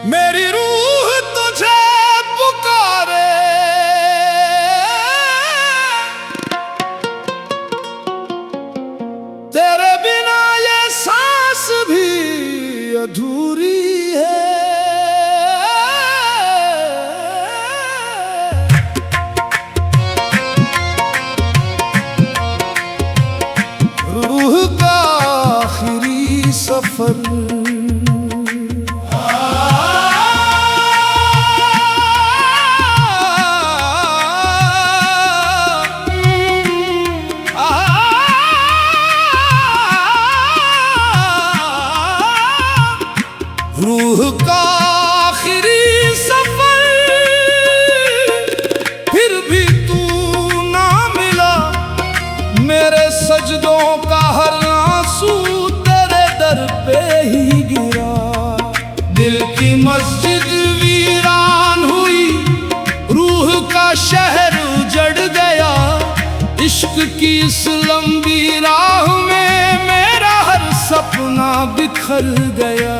मेरी रूह तुझे पुकारे, तेरे बिना ये सांस भी अधूरी है। रूह का आखिरी सफर रूह का आखिरी सफर, फिर भी तू ना मिला। मेरे सजदों का हर आंसू तेरे दर पे ही गिरा। दिल की मस्जिद वीरान हुई, रूह का शहर उजड़ गया। इश्क की इस लंबी राह में मेरा हर सपना बिखर गया।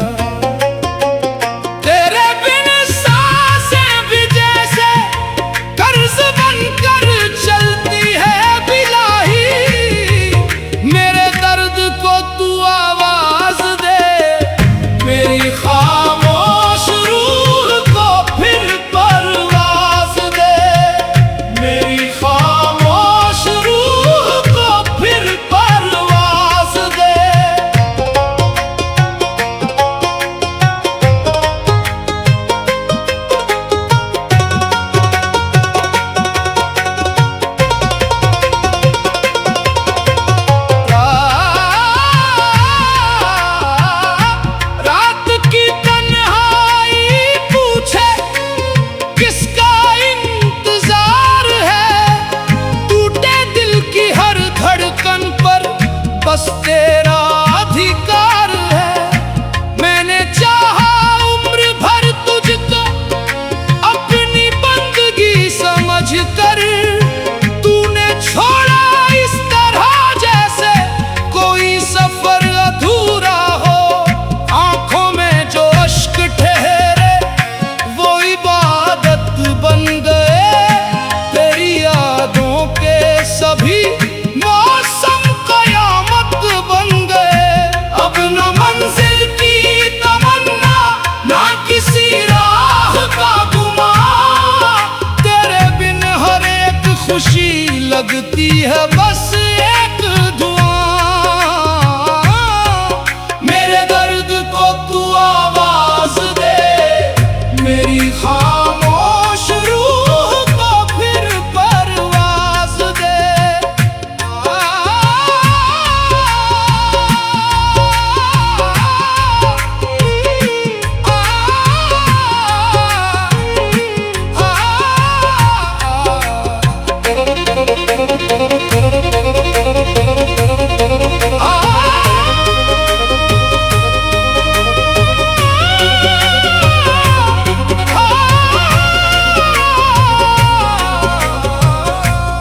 बस तेरा अधिकार है। मैंने चाहा उम्र भर तुझको अपनी बंदगी समझ कर, तूने छोड़ा इस तरह जैसे कोई सफर अधूरा हो। आंखों में जो अश्क ठहरे वो इबादत बन गए। तेरी यादों के सभी खुशी लगती है बस एक दुआ। मेरे दर्द को तू आवाज दे, मेरी खामोश रूह को फिर परवाज दे।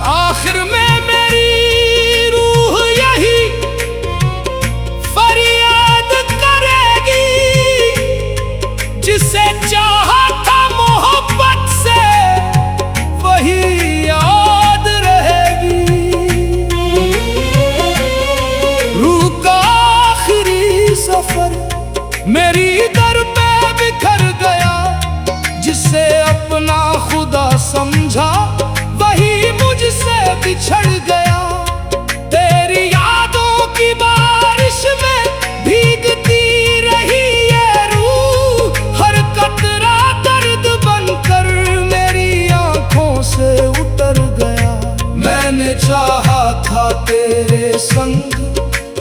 आखिर में मेरी रूह यही फरियाद करेगी, जिसे चाहा था मोहब्बत से वही याद रहेगी। रूह का आखिरी सफर मेरी दर पे बिखर गया। जिसे अपना खुदा समझा वही मुझसे बिछड़ गया। तेरी यादों की बारिश में भीगती रही ये रूह, हर कतरा दर्द बनकर मेरी आंखों से उतर गया। मैंने चाहा था तेरे संग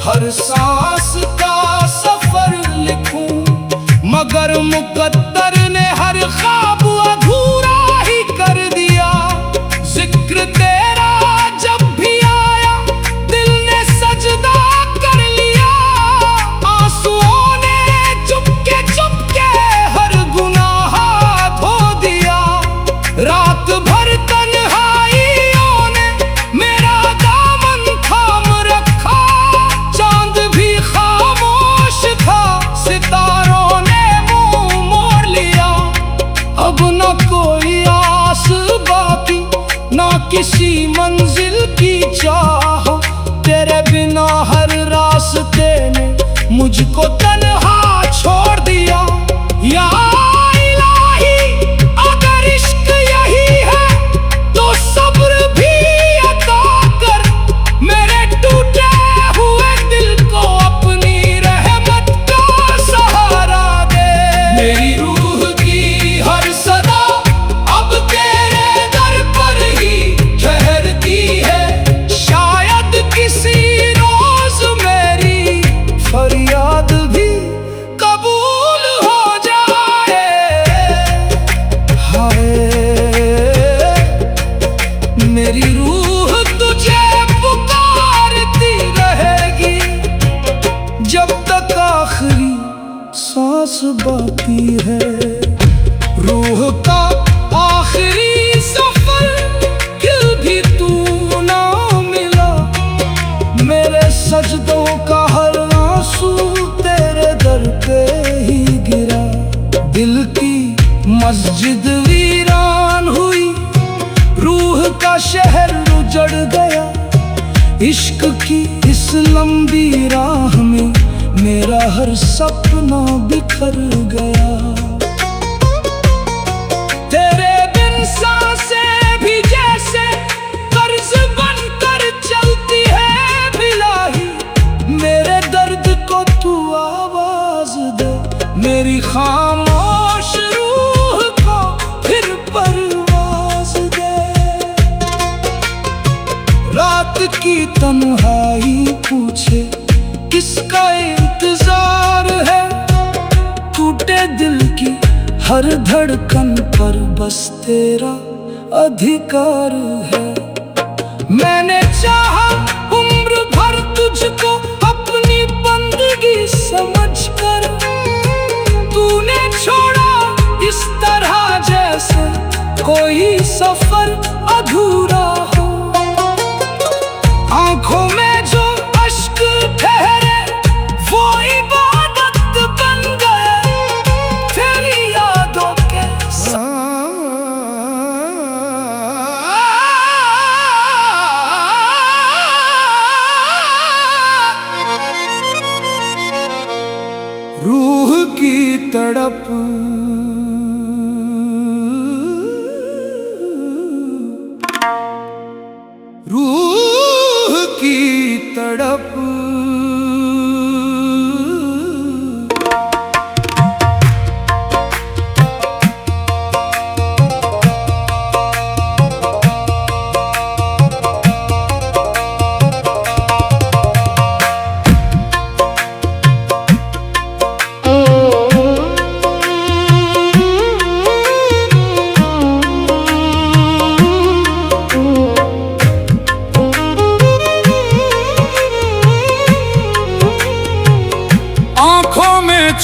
हर सांस का सफर लिखूं, मगर मुकद्दर ने हर ख्वाब अधूरा ही कर किसी मंजिल की चाह, तेरे बिना हर रास्ते ने मुझको तन्हा छोड़ दिया। या इलाही, अगर इश्क यही है तो सब्र भी अता कर, मेरे टूटे हुए दिल को अपनी रहमत का सहारा दे। मेरी रूह की हर सदा अब तेरे दर पर ही ठहरती है, शायद किसी रोज मेरी फरियाद भी कबूल हो जाए। हाय मेरी रूह तुझे पुकारती रहेगी, जब तक आखिरी सांस बाकी है। रूह का आखिरी सफर फिर भी तू ना मिला, मेरे सजदों का हर आंसू तेरे दर पे ही गिरा। दिल की मस्जिद वीरान हुई, रूह का शहर उजड़ गया, इश्क की इस लंबी राह में मेरा हर सपना बिखर गया। तेरे बिन सांसें भी जैसे कर्ज बनकर चलती है बिलाही, मेरे दर्द को तू आवाज दे, मेरी खामोश रूह को फिर परवाज दे। रात की तन्हाई पूछे किसका इंतजार है, टूटे दिल की हर धड़कन पर बस तेरा अधिकार है। मैंने चाहा उम्र भर तुझको अपनी बंदगी समझकर, तूने छोड़ा इस तरह जैसे कोई सफर अधूरा हो। आंखों में जो अश्क ठहरे वो इबादत बन गए, तेरी यादों के रूह की तड़प, रूह की तड़प।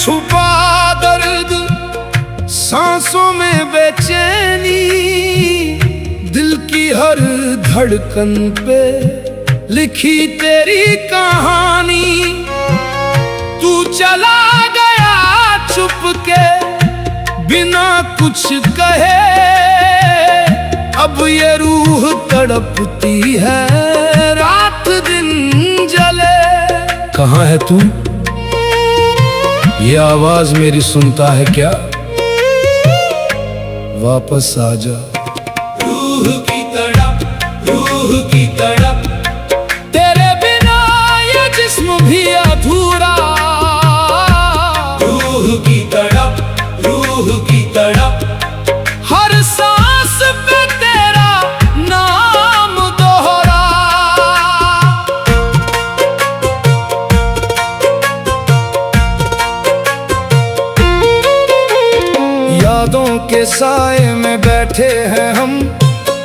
छुपा दर्द, सांसों में बेचैनी, दिल की हर धड़कन पे लिखी तेरी कहानी। तू चला गया चुप के बिना कुछ कहे, अब ये रूह तड़पती है रात दिन जले। कहाँ है तू? ये आवाज मेरी सुनता है क्या? वापस आ जा। रूह की तड़प, रूह की तड़प, तेरे बिना ये जिस्म भी अधूरा। रूह की तड़प, रूह की तड़प, हर सांस पे तेरा नाम दोहरा। यादों के साए में बैठे हैं हम,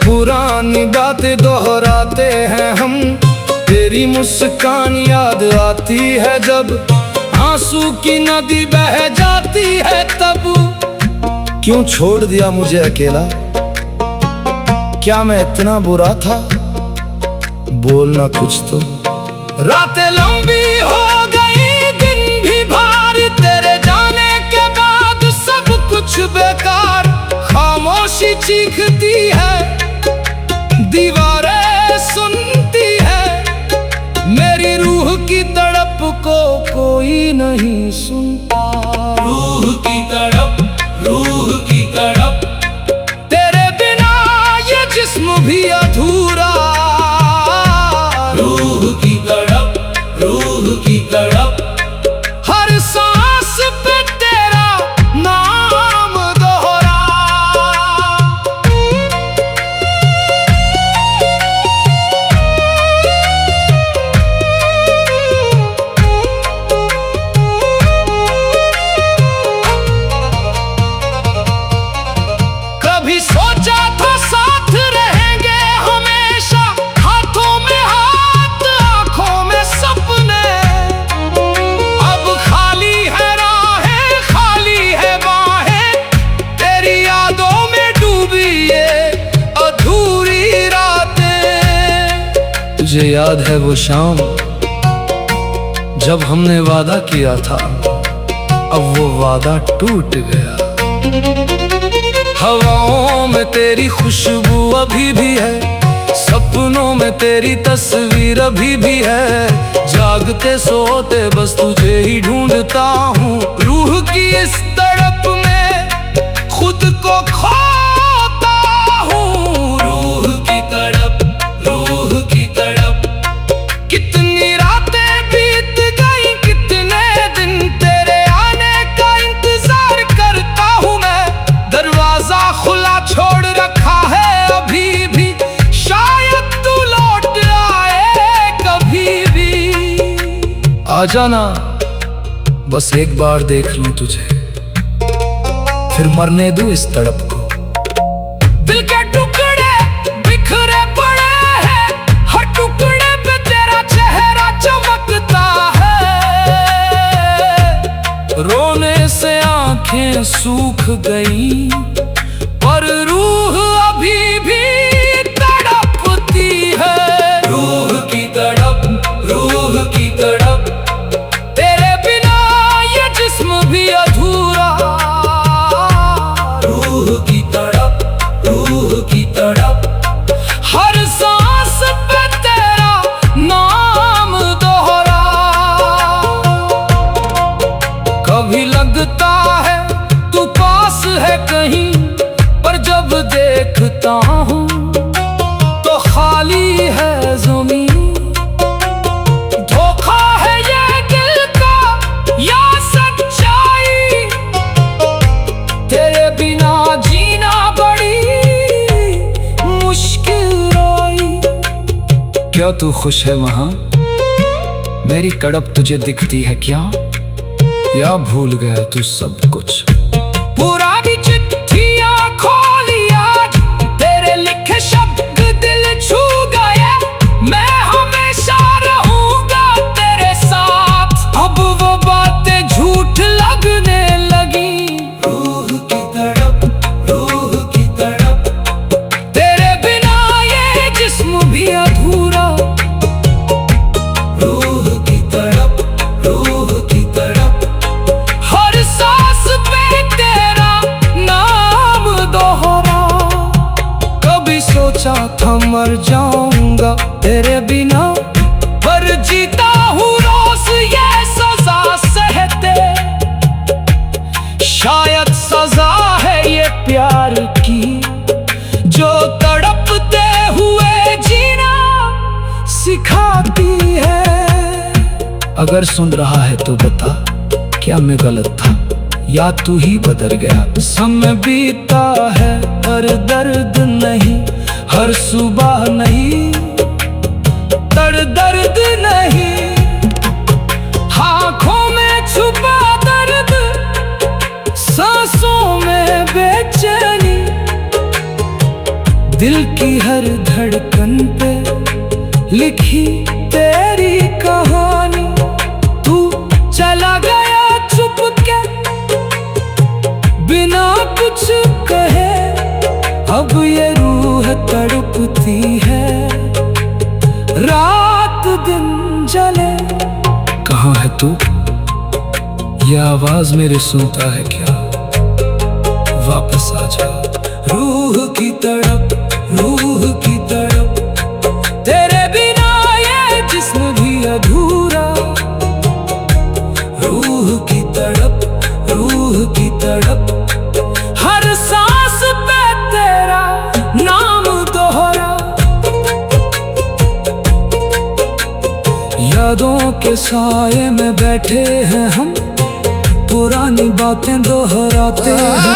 पुरानी बातें दोहराते हैं हम। तेरी मुस्कान याद आती है जब आंसू की नदी बह जाती है तब। क्यों छोड़ दिया मुझे अकेला? क्या मैं इतना बुरा था? बोलना कुछ तो। रातें लंबी हो गई, दिन भी भारी, तेरे जाने के बाद सब कुछ बेकार। खामोशी चीखती है, दीवारें सुनती है, मेरी रूह की तड़प को कोई नहीं सुनता। रूह की तड़प, रूह की तड़प, तेरे बिना ये जिस्म भी अधूरा। रूह की तड़प, रूह की तड़प, हर सांस पे तेरा नाम दोहरा। कभी सोचा था साथ रहेंगे हमेशा, हाथों में हाथ आंखों में सपने। अब खाली है राहें, खाली है बाहें, तेरी यादों में डूबी ये अधूरी रातें। तुझे याद है वो शाम जब हमने वादा किया था, अब वो वादा टूट गया। हवाओं में तेरी खुशबू अभी भी है, सपनों में तेरी तस्वीर अभी भी है। जागते सोते बस तुझे ही ढूंढता हूँ, रूह की इस तड़प में खुद को खोता हूँ। रूह की तड़प, रूह की तड़प, कितनी रातें बीत गई, कितने दिन तेरे आने का इंतजार करता हूँ मैं। दरवाजा खुला छोड़ रखा है अभी भी, शायद तू लौट आए कभी भी। आ जाना, बस एक बार देख लूं तुझे, फिर मरने दूं इस तड़प को। दिल के टुकड़े बिखरे पड़े हैं, हर टुकड़े पे तेरा चेहरा चमकता है। रोने से आंखें सूख गई, पर रूह अभी भी तड़पती है। रूह की तड़प, रूह की तड़प, तेरे बिना ये जिस्म भी अधूरा। रूह की तड़प, रूह की तड़प, हर सांस पे तेरा नाम दोहरा। कभी लगता है तू पास है कहीं, पर जब देखता हूँ तो खाली है ज़मीन। धोखा है ये दिल का या सच्चाई, तेरे बिना जीना बड़ी मुश्किल आई। क्या तू खुश है वहाँ? मेरी तड़प तुझे दिखती है क्या, या भूल गया तू सब कुछ? पुरानी चिट्ठियां खोली आज, तेरे लिखे शब्द दिल छू गए। मैं हमेशा रहूंगा तेरे साथ, अब वो बातें झूठ लगने लगी। रूह की तड़प, रूह की तड़प, तेरे बिना ये जिस्म भी अधूरा। रूह की तड़प, रूह की तड़प, हर सांस पे तेरा नाम दोहरा। कभी सोचा था मर जाऊंगा तेरे बिना, पर जीता हूँ रोज ये सजा सहते। शायद सजा है ये प्यार की, जो तड़पते हुए जीना सिखाती है। अगर सुन रहा है तो बता, क्या मैं गलत था या तू ही बदल गया? समय बीता है हर दर्द नहीं, हर सुबह नहीं, दर्द नहीं, आँखों में छुपा दर्द, सांसों में बेचैनी। दिल की हर धड़कन पे लिखी तेरी कहानी। तू चला गया चुप के बिना कुछ कहे, अब ये रूह तड़पती है, रात दिन जले। कहाँ है तू? ये आवाज मेरी सुनता है क्या? वापस आ जा। रूह की तड़प, रूह की तड़प, के साए में बैठे हैं हम, पुरानी बातें दोहराते हैं।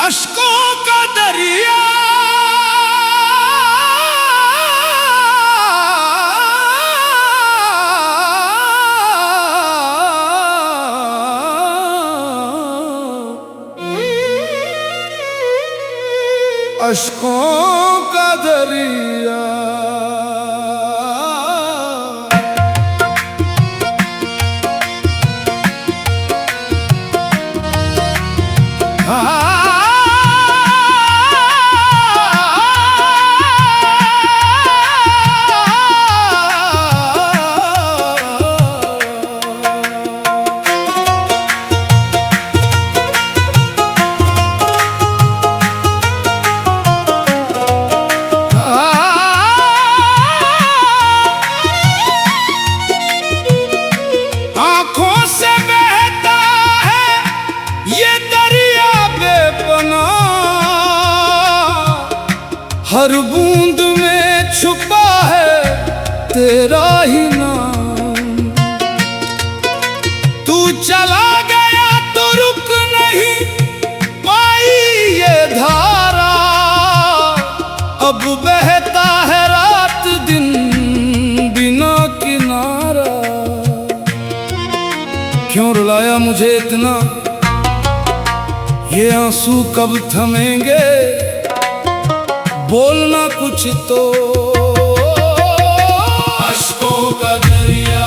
अश्कों का दरिया अश्कों का दरिया हर बूंद में छुपा है तेरा ही नाम। तू चला गया तो रुक नहीं पाई ये धारा, अब बहता है रात दिन बिना किनारा। क्यों रुलाया मुझे इतना, ये आंसू कब थमेंगे, बोलना कुछ तो। अश्कों का दरिया,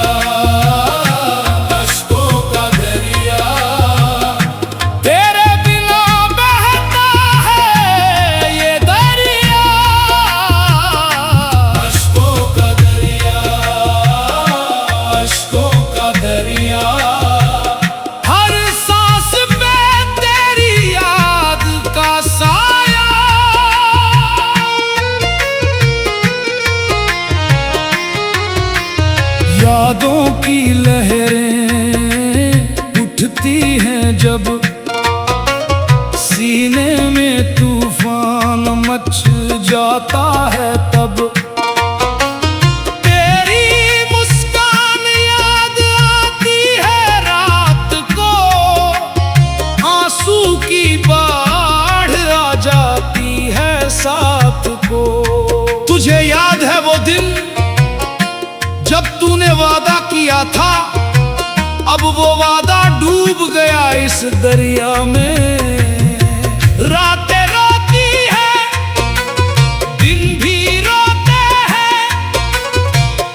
अश्कों का दरिया, तेरे बिना बहता है ये दरिया। अश्कों का दरिया, अश्कों का दरिया, हर सांस पे तेरी याद का साया। यादों की लहरें उठती हैं जब, सीने में तूफान मच जाता है तब। तेरी मुस्कान याद आती है रात को, आंसू की बाढ़ आ जाती है साथ को। तुझे याद है वो दिन जब तूने वादा किया था, अब वो वादा डूब गया इस दरिया में। रातें रोती है, दिन भी रोते हैं,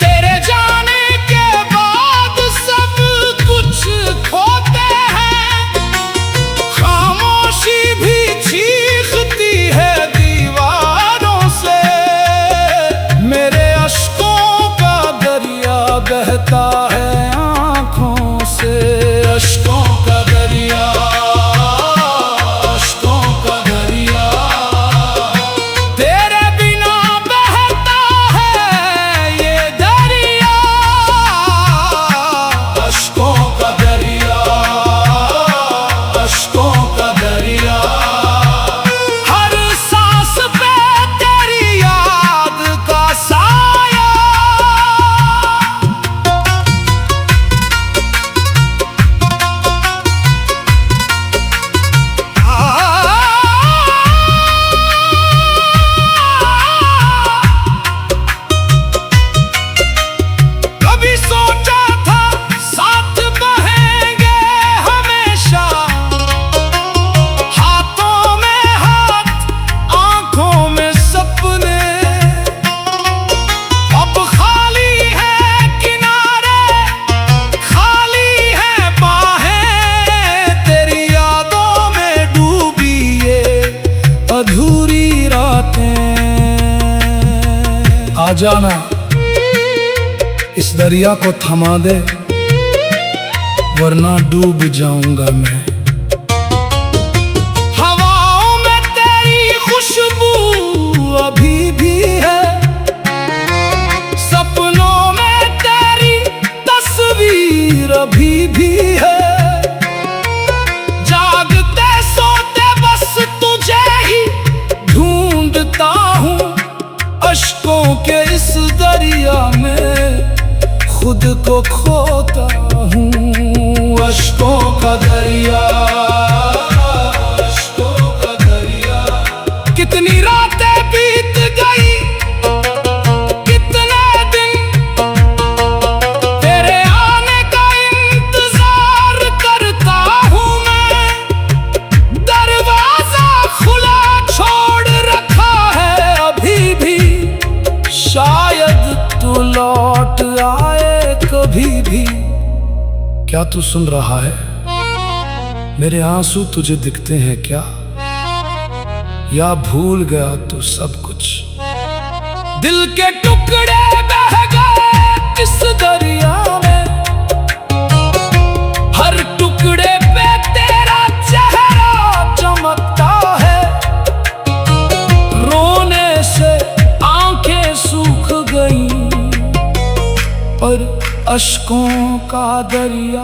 तेरे जाने के बाद सब कुछ खोते हैं। खामोशी भी चीखती है दीवारों से, मेरे अश्कों बहता है आँखों से। अश्कों का दरिया, अश्कों का दरिया, तेरे बिना बहता है ये दरिया। अश्कों का दरिया, अश्कों का दरिया, हर सांस पे तेरी याद का साया। कभी सोचा था साथ बहेंगे हमेशा, हाथों में हाथ, आंखों में सपने। अब खाली है किनारे, खाली है बाहें, तेरी यादों में डूबी ये अधूरी रातें। आ जाना, इस दरिया को थमा दे, वरना डूब जाऊंगा मैं। हवाओं में तेरी खुशबू अभी भी है, सपनों में तेरी तस्वीर अभी भी है। जागते सोते बस तुझे ही ढूंढता हूँ, अश्कों के इस खुद को खोता हूँ। अश्कों का दरिया, अश्कों का दरिया। कितनी रातें बीत गई, कितने दिन तेरे आने का इंतजार करता हूँ मैं। दरवाजा खुला छोड़ रखा है अभी भी, शायद तू लौट आए कभी भी। क्या तू सुन रहा है? मेरे आंसू तुझे दिखते हैं क्या, या भूल गया तू सब कुछ? दिल के टुकड़े बह गए इस दरिया में, हर टुकड़े पे तेरा चेहरा चमकता है। रोने से आंखें सूख गई, पर अश्कों का दरिया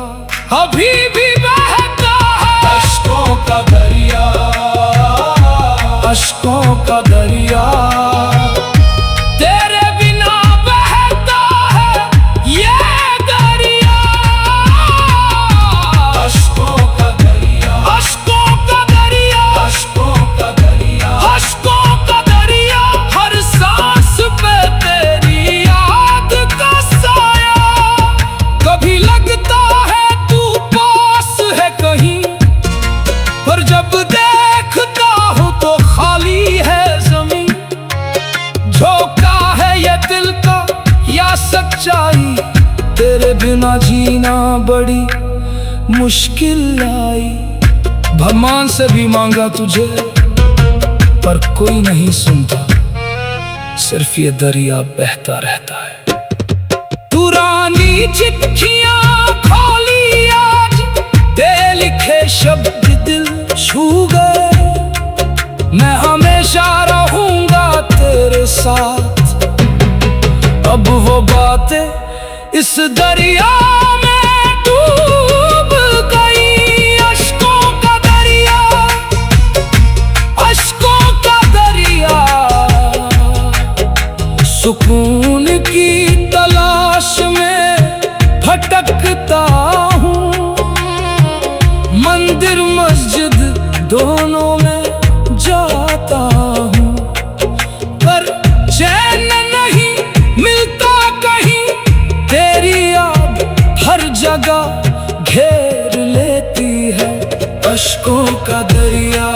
अभी भी बहता है। अश्कों का दरिया, अश्कों का दरिया, तेरे बिना बहता है ये दरिया। अश्कों का दरिया, अश्कों का दरिया, अश्कों का दरिया, अश्कों का दरिया। हर सांस पे तेरी याद का साया, कभी लगता है तू पास है कहीं, पर जब देखता हूँ तो खाली है जमीन। झोंका है ये दिल का या सच्चाई, तेरे बिना जीना बड़ी मुश्किल आई। भगवान से भी मांगा तुझे, पर कोई नहीं सुनता, सिर्फ ये दरिया बहता रहता है। पुरानी चिट्ठियां खोली आज, तेरे लिखे शब्द दिल छू गए। मैं हमेशा रहूंगा तेरे साथ, अब वो बातें इस दरिया में डूब गई। अश्कों का दरिया, अश्कों का दरिया। सुकून की तलाश में भटकता हूँ, मंदिर मस्जिद दोनों में जाता हूँ, पर चैन नहीं मिलता कहीं। तेरी याद हर जगह घेर लेती है। अश्कों का दरिया,